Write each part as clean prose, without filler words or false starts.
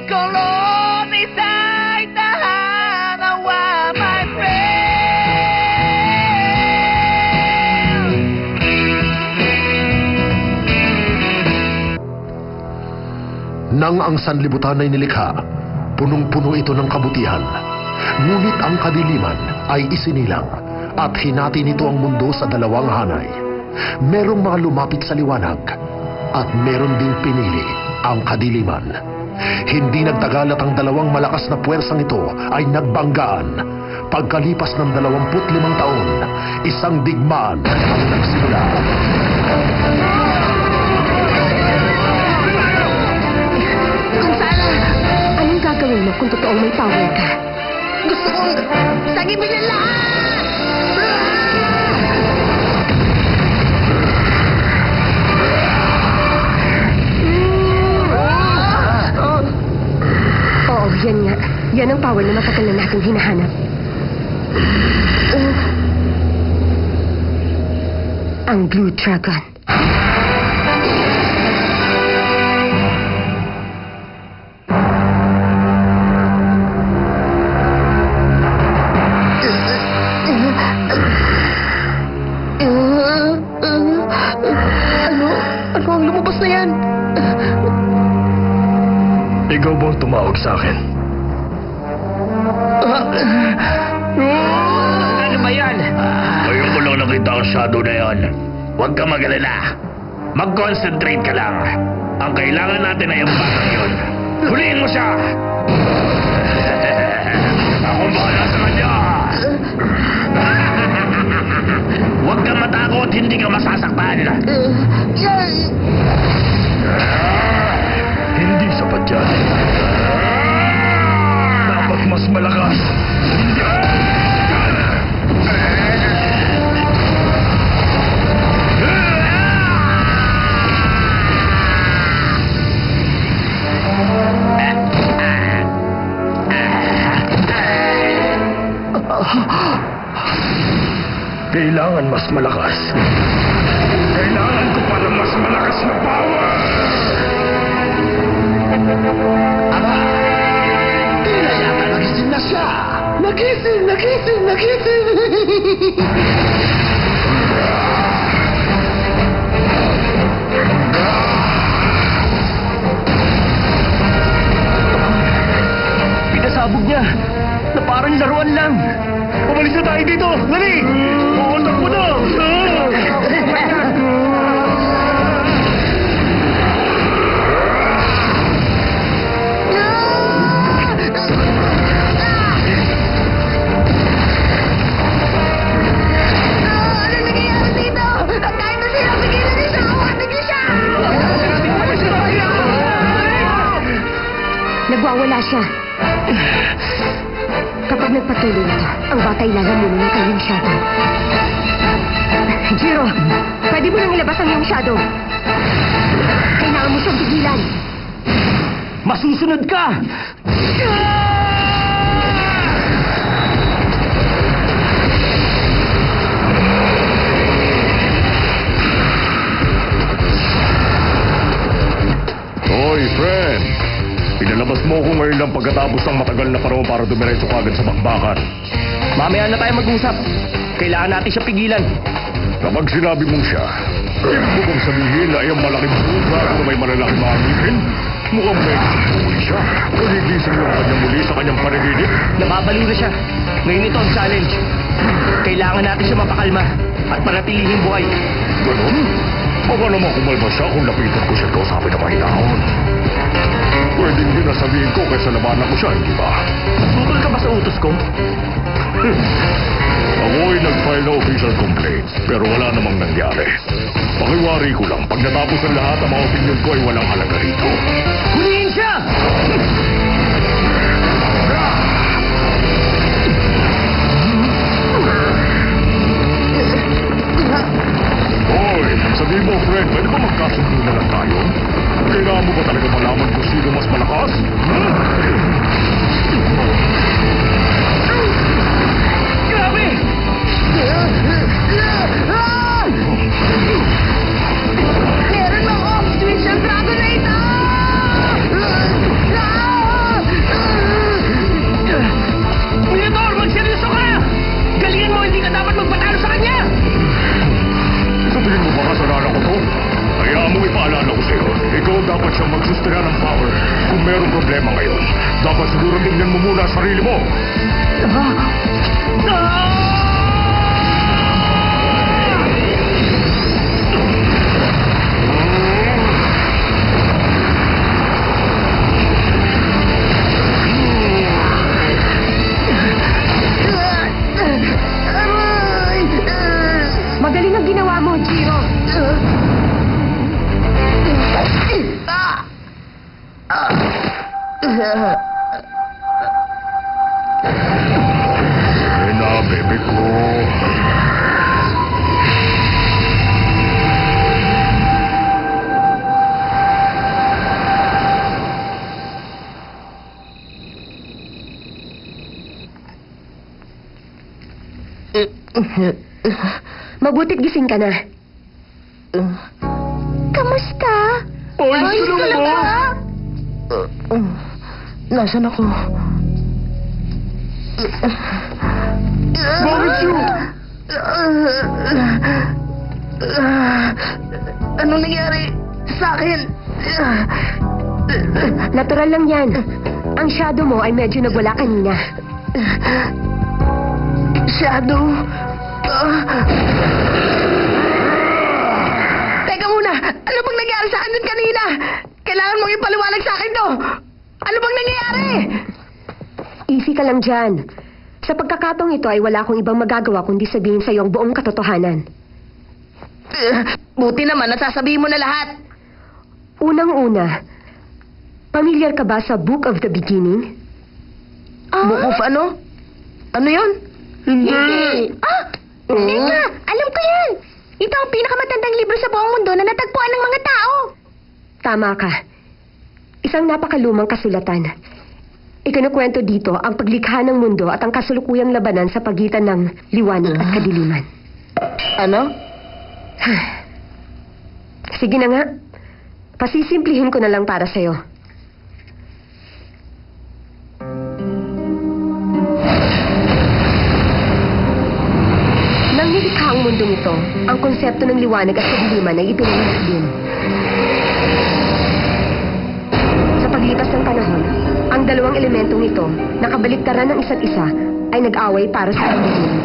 kolonizar tahanawa, my friend. Nang ang sanlibutan ay nilikha, punong-puno ito ng kabutihan. Ngunit ang kadiliman ay isinilang at hinati nito ang mundo sa dalawang hanay. Merong mga lumapit sa liwanag at meron ding pinili ang kadiliman. Hindi nagtagal at ang dalawang malakas na puwersang ito ay nagbanggaan. Pagkalipas ng 25 taon, isang digmaan ang nagsimula. Anong gagawin mo kung totoong may power ka? Gusto kong sagipin ang lahat! Oo, yan nga. Yan ang power na matagal na natin hinahanap. Ang Blue Dragon. Ano ang lumabas na yan? Ikaw ba ang tumawag sa akin? Ano ba yan? Ngayon ko lang nakita ang shadow na yan. Huwag ka mag-alala. Mag-concentrate ka lang. Ang kailangan natin ay ang batang yun. Huliin mo siya! Akong bahala sa kanya! Huwag kang matakot, hindi ka masasaktan. Hindi sapat yan. Dapat mas malakas. Kailangan mas malakas. Kailangan ko pa ng mas malakas na power! Aba! Tila yata nagising na siya! Nagising! Pinasabog niya na parang laruan lang. Umalis na tayo dito! Dali! Puuntak mo na! Nagwawala siya. Kapag nagpatuloy ito, ang batay lalamunin ng kanyang shadow. Jiro, pwede mo nang ilabas ang iyong shadow. Kailangan mo siyang pigilan. Masusunod ka! Hoy, friend! Pinalabas mo ko ngayon lang pagkatapos ng matagal na panahon para dumiretso ka agad sa bakbakan. Mamaya na tayo mag-usap. Kailangan natin siya pigilan. Kapag sinabi mong siya, ibig mo bang sabihin na iyang malaking buga na may malalaking mga ngipin? Mukhang may huli siya. Nagigising lang kanya muli sa kanyang panaginip. Nababaliw na siya. Ngayon ito ang challenge. Kailangan natin siya mapakalma at panatilihing buhay. Ganun? Baka naman kumalma siya kung lapitan ko siya kausapin na mahinahon. Pwedeng din na sabihin ko kaysa labanan ko siya, hindi ba? Tutol ka ba sa utos ko? Ako'y nag-file na official complaint, pero wala namang nangyari. Pakiwari ko lang, pag natapos ang lahat, ang mga opinion ko ay walang halaga rito. Huliin siya! Hoy, sabihin mo, friend, pwede ba magkasundo na lang tayo? Kailangan mo ba talaga malaman kung sino mas malakas? Grabe! Meron ng off-switch ang dragon na ito! dapat siyang magsustena ng power. Kung mayroong problema ngayon, dapat siguro tingnan mo muna ang sarili mo. Magaling ang ginawa mo, Jiro. Na, bebe ko. Mabutit gising ka na. Kamusta? Ayos ka lang ba? Nasaan ako? Mauricio! Anong nangyari sa akin? Natural lang yan. Ang shadow mo ay medyo nagwala kanina. Shadow? Teka muna! Ano bang nangyari sa akin kanina? Kailangan mong ipaliwanag sa akin to! Ano bang nangyayari? Easy ka lang dyan. Sa pagkakataong ito ay wala akong ibang magagawa kundi sabihin sa iyo ang buong katotohanan. Buti naman, nasasabihin mo na lahat. Unang-una, pamilyar ka ba sa Book of the Beginning? Book of ano? Ano yun? Hindi. Teka, alam ko yan. Ito ang pinakamatandang libro sa buong mundo na natagpuan ng mga tao. Tama ka. Isang napakalumang kasulatan. Ikinukwento dito ang paglikha ng mundo at ang kasulukuyang labanan sa pagitan ng liwanag at kadiliman. Ano? Sige na nga. Pasisimplihin ko na lang para sa'yo. Nang nilikha ang mundong ito, ang konsepto ng liwanag at kadiliman ay ipinanganak din. Sa paglipas ng panahon, ang dalawang elementong ito, nakabaliktaran ng isa't isa, ay nag-away para sa kadiliman.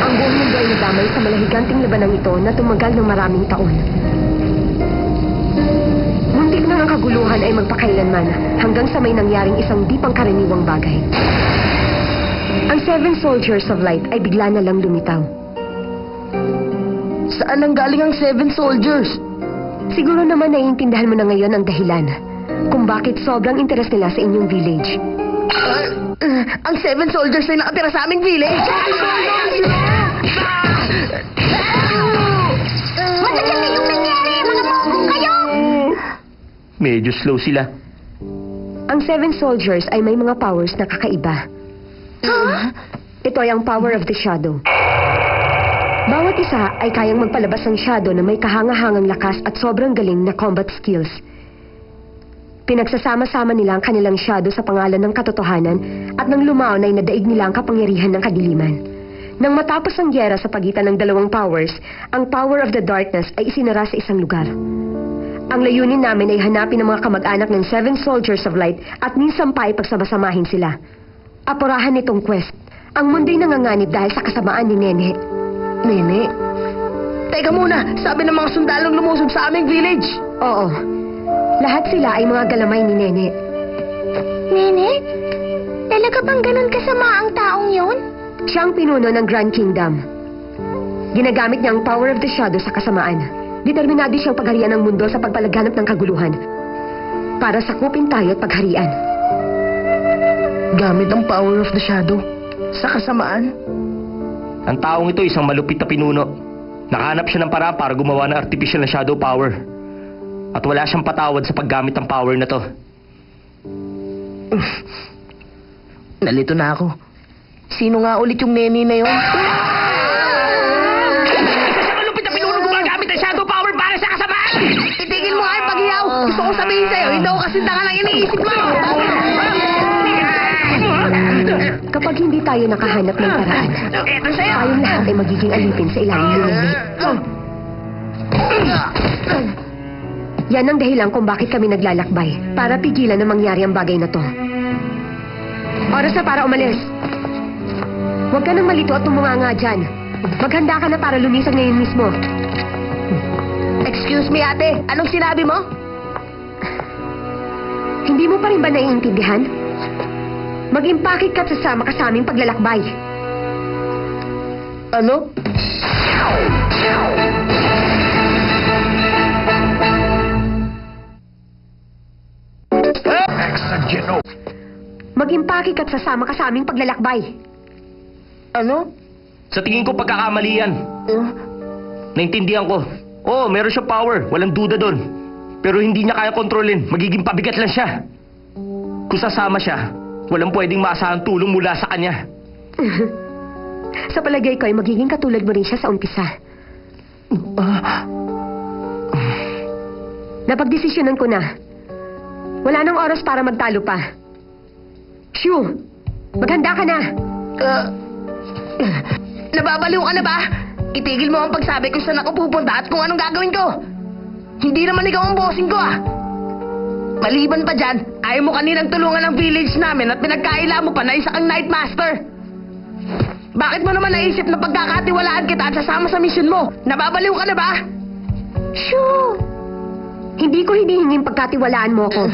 Ang buong mundo ay nadamay sa malahiganting labanang ito na tumagal ng maraming taon. Muntik na ang kaguluhan ay magpakailanman hanggang sa may nangyaring isang di pangkaraniwang bagay. Ang 7 Soldiers of Light ay bigla na lang lumitaw. Saan ang galing ang 7 soldiers? Siguro naman naiintindihan mo na ngayon ang dahilan kung bakit sobrang interes nila sa inyong village. Ang 7 soldiers ay nakatira sa aming village. Matagal na yung nangyari, mga bongong kayo! Medyo slow sila. Ang 7 Soldiers ay may mga powers na kakaiba. Ito ay ang power of the shadow. Bawat isa ay kayang magpalabas ng shadow na may kahangahangang lakas at sobrang galing na combat skills. Pinagsasama-sama nila ang kanilang shadow sa pangalan ng katotohanan at nang lumaon ay nadaig nila ang kapangyarihan ng kadiliman. Nang matapos ang gyera sa pagitan ng dalawang powers, ang power of the darkness ay isinara sa isang lugar. Ang layunin namin ay hanapin ang mga kamag-anak ng 7 Soldiers of Light at minsan pa ay pagsamasamahin sila. Apurahan nitong quest. Ang mundo'y nanganganib dahil sa kasamaan ni Nene. Nene? Teka muna, sabi ng mga sundalong lumusob sa aming village. Oo. Lahat sila ay mga galamay ni Nene. Nene? Talaga bang ganun kasama ang taong yun? Siya ang pinuno ng Grand Kingdom. Ginagamit niya ang power of the shadow sa kasamaan. Determinado siyang pagharian ng mundo sa pagpalaganap ng kaguluhan para sakupin tayo at pagharian. Gamit ang power of the shadow sa kasamaan. Ang taong ito isang malupit na pinuno. Nakahanap siya ng paraan para gumawa ng artificial na shadow power. At wala siyang patawad sa paggamit ng power na to. Nalito na ako. Sino nga ulit yung Nene na yun? Sa malupit na pinuno gumagamit ng shadow power para sa kasamaan! Itigil mo nga yung paghiyaw. Gusto ko sabihin sa'yo, hindi ako kasi tanga lang iniisip mo. Kapag hindi tayo nakahanap ng paraan, tayong lahat ay magiging alipin sa ilalim ni Nene. Yan ang dahilan kung bakit kami naglalakbay, para pigilan na mangyari ang bagay na to. Oras na para umalis. Huwag ka nang malito at tumunganga dyan. Maghanda ka na para lumisag ngayon mismo. Excuse me, ate. Anong sinabi mo? Hindi mo pa rin ba naiintindihan? Mag-impakit ka at sasama ka sa aming paglalakbay. Ano? Exageno. Mag-impakit ka at sasama ka sa aming paglalakbay. Ano? Sa tingin ko pagkakamali yan. Naintindihan ko. Oo, meron siya power. Walang duda doon. Pero hindi niya kaya kontrolin. Magiging pabigat lang siya. Kung sasama siya, walang pwedeng maasahang tulong mula sa kanya. Sa palagay ko ay magiging katulad mo rin siya sa umpisa. Napagdesisyonan ko na. Wala nang oras para magtalo pa. Shoo! Maghanda ka na! Nababaliw ka na ba? Itigil mo ang pagsabi kung saan ako pupunta at kung anong gagawin ko. Hindi naman ikaw ang bossing ko, ah. Maliban pa dyan, ayaw mo kaninang tulungan ang village namin at pinagkaila mo pa na isa kang Night Master. Bakit mo naman naisip na pagkakatiwalaan kita at sasama sa misyon mo? Nababaliw ka na ba? Shoo! Hindi ko hinihinging pagkatiwalaan mo ko.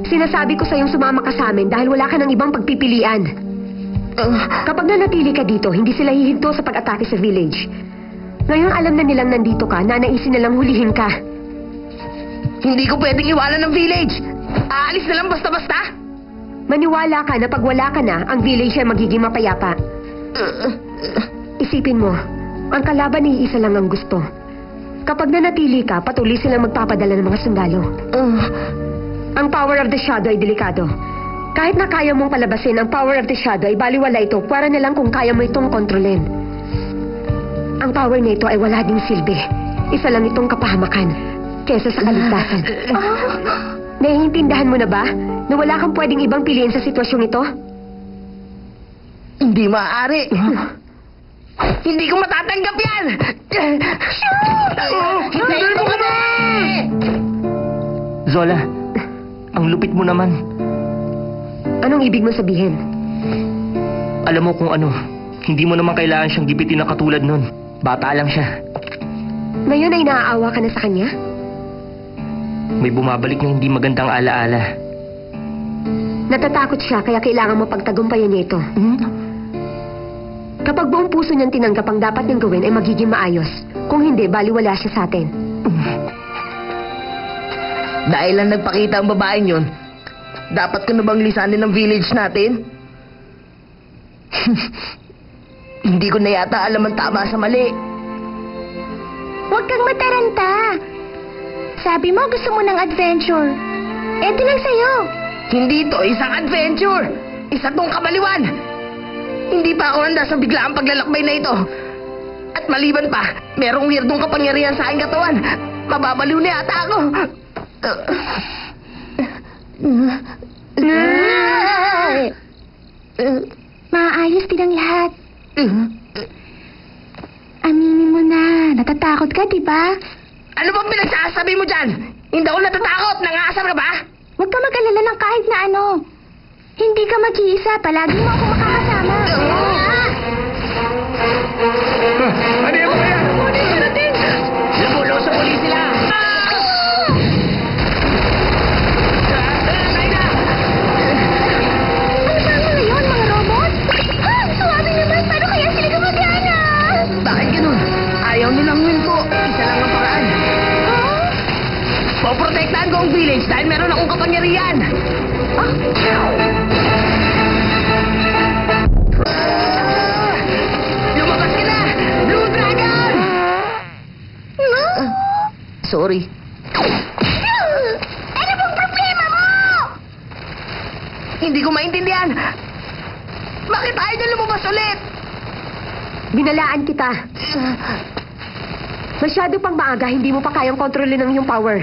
Sinasabi ko sa'yong sumama ka sa amin dahil wala ka ng ibang pagpipilian. Kapag nanatili ka dito, hindi sila hihinto sa pag-atake sa village. Ngayon alam na nilang nandito ka, nanaisin nilang hulihin ka. Hindi ko pwedeng iwanan ng village. Aalis na lang basta-basta. Maniwala ka na pag wala ka na, ang village ay magiging mapayapa. Isipin mo, ang kalaban ay isa lang ang gusto. Kapag nanatili ka, patuloy silang magpapadala ng mga sundalo. Ang power of the shadow ay delikado. Kahit na kaya mong palabasin ang power of the shadow ay baliwala ito para na lang kung kaya mo itong kontrolin. Ang power nito ay wala ding silbi. Isa lang itong kapahamakan kesa sa kaligtasan. Naiintindihan mo na ba na wala kang pwedeng ibang piliin sa sitwasyong ito? Hindi maaari. Hindi ko matatanggap yan! Hintayin mo kami! Zola, ang lupit mo naman. Anong ibig mo sabihin? Alam mo kung ano, hindi mo naman kailangan siyang gipitin na katulad nun. Bata lang siya. Ngayon ay naaawa ka na sa kanya? May bumabalik na hindi magandang alaala. Natatakot siya kaya kailangan mo pagtagumpayan niya ito. Kapag buong puso niyang tinanggap ang dapat niyang gawin ay magiging maayos. Kung hindi, baliwala siya sa atin. Dahil lang nagpakita ang babaeng yun, dapat ko na bang lisanin ang village natin? Hindi ko na yata alam ang tama sa mali. Huwag kang mataranta. Sabi mo gusto mo ng adventure. Eto lang sa'yo. Hindi to isang adventure. Isa tong kabaliwan. Hindi pa ako handa sa biglaang paglalakbay na ito. At maliban pa, merong weirdong kapangyarihan sa aking katawan. Mababaliw na yata ako. Maayos din ang lahat. Aminin mo na, natatakot ka, di ba? Ano bang pinagsasabi mo dyan? Hindi ako natatakot. Nangasar ka ba? Huwag ka mag-alala ng kahit na ano. Hindi ka mag-iisa. Palagi mo ako makakasama. Ano yung mga yan? Nabulo sa pulis sila! Ano ba ang mga yun, mga robot? Suwabi naman. Paano kaya sila gumagana? Bakit ganun? Ayaw nilang minto. Isa lang ang paraan. Poprotektahan ko ang village dahil meron akong kapangyarihan. Lumabas ka na! Blue Dragon! Sorry. Ano bang problema mo? Hindi ko maintindihan. Bakit ayaw niya lumabas ulit? Binalaan kita. Masyado pang maaga, hindi mo pa kayang kontrolin ang iyong power.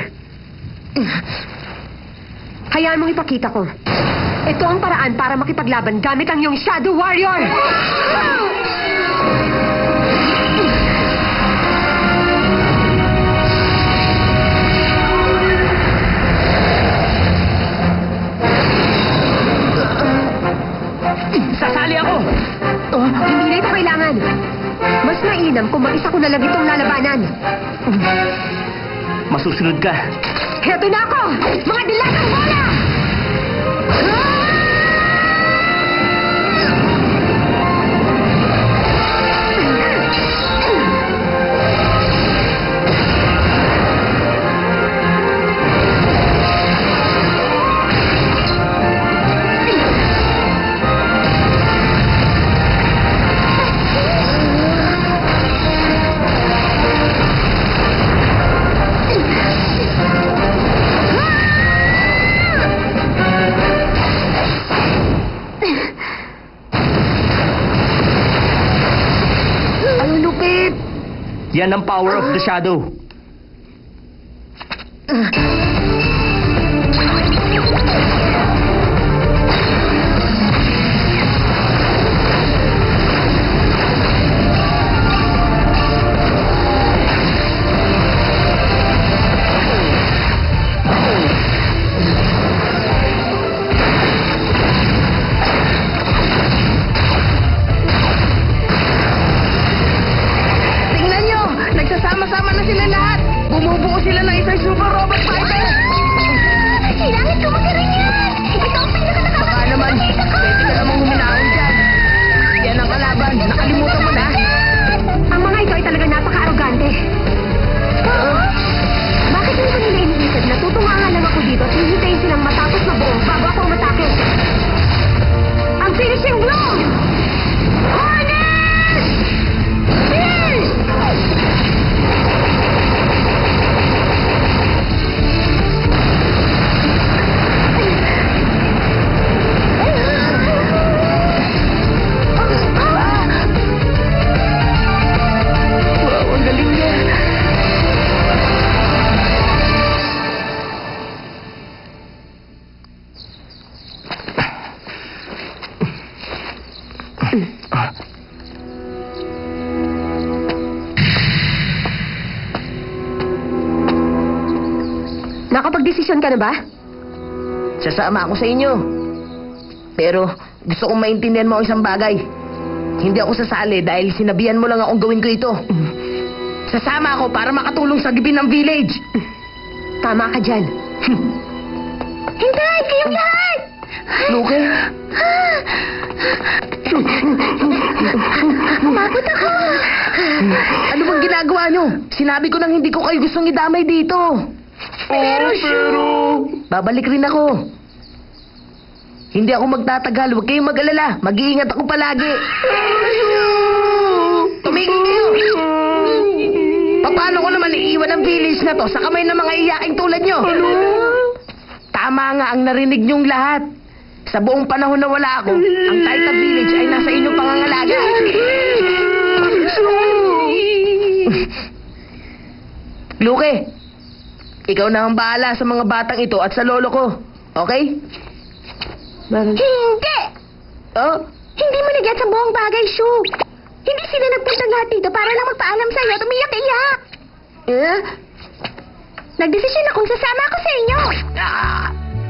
Hayaan mong ipakita ko. Ito ang paraan para makipaglaban gamit ang iyong Shadow Warrior! alam kung mag-isa ko na lang itong lalabanan. Masusunod ka. Heto na ako! Mga dilatang bola! Ang lupit! Yan ang power of the shadow. Tingnan nyo! Nagsasama-sama na sila lahat! Bumubuo sila ng isang super robot fighter! Kailangan ko magaling yan! Ito ang pinaka-nakakatawa. Baka naman, pwede ka namang huminahon dyan. Yan ang kalaban. Nakalimutan mo na. Ang mga ito ay talaga napaka-arogante. Bakit hindi ko nila iniisip na tutungangan lang ako dito at hihintayin silang matapos mabuo bago ako matake? Ang finishing blow! Hornet! Fierce! Wow, ang galing niya. Nakapag-desisyon ka na ba? Sasama ako sa inyo. Pero gusto kong maintindihan mo ang isang bagay. Hindi ako sasali dahil sinabihan mo lang akong gawin ko ito. Sasama ako para makatulong sa gibin ng village. Tama ka dyan. Hintayin kayong lahat! Luke? Umabot ako! Ano bang ginagawa nyo? Sinabi ko nang hindi ko kayo gustong idamay dito. Pero... Babalik rin ako. Hindi ako magtatagal. Huwag kayong mag-alala. Mag-iingat ako palagi. Tumigil kayo! Paano ko naman iiwan ang village na to sa kamay ng mga iyaking tulad nyo? Tama nga ang narinig nyong lahat. Sa buong panahon na wala ako, ang Taita Village ay nasa inyong pangangalaga. Luke, ikaw na ang bahala sa mga batang ito at sa lolo ko. Okay? Hindi! Oh? Hindi mo nag-get sa buong bagay, Shu. Hindi sila nagpunta lahat dito para lang magpaalam sa'yo at umiyak-iyak. Eh? Nagdesisyon akong sasama ako sa inyo.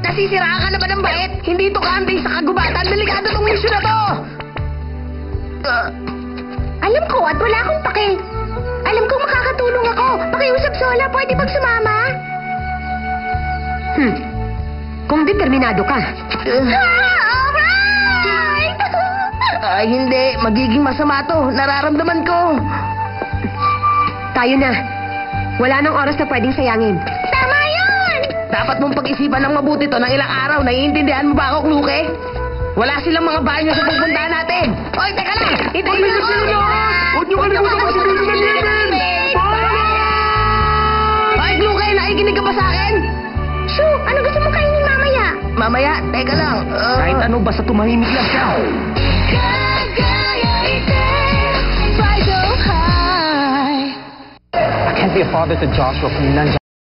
Nasisiraan ka na ba ng bait? Hindi ito kaantay sa kagubatan. Delikado tong mission na to. Alam ko at wala akong pake. Alam kong makakatulong ako. Pakiusap, Sola. Pwede bang sumama? Kung determinado ka. Alright! Ay, hindi. Magiging masama to. Nararamdaman ko. Tayo na. Wala nang oras na pwedeng sayangin. Tama yun! Dapat mong pag-isipan ng mabuti to ng ilang araw. Naiintindihan mo ba ako, Luke? Wala silang mga bahay na sa pupuntahan natin. Oy, teka lang! Hintayin mo ako! Huwag niyo kalimutan ang sabihin sa natin! Oy, Luke! Nakikinig ka ba sa akin? Shu, ano gusto mo kainin mamaya? Mamaya, teka lang. Kahit ano, basta tumahimik lang siya. I can't be a father to Joshua kung nandyan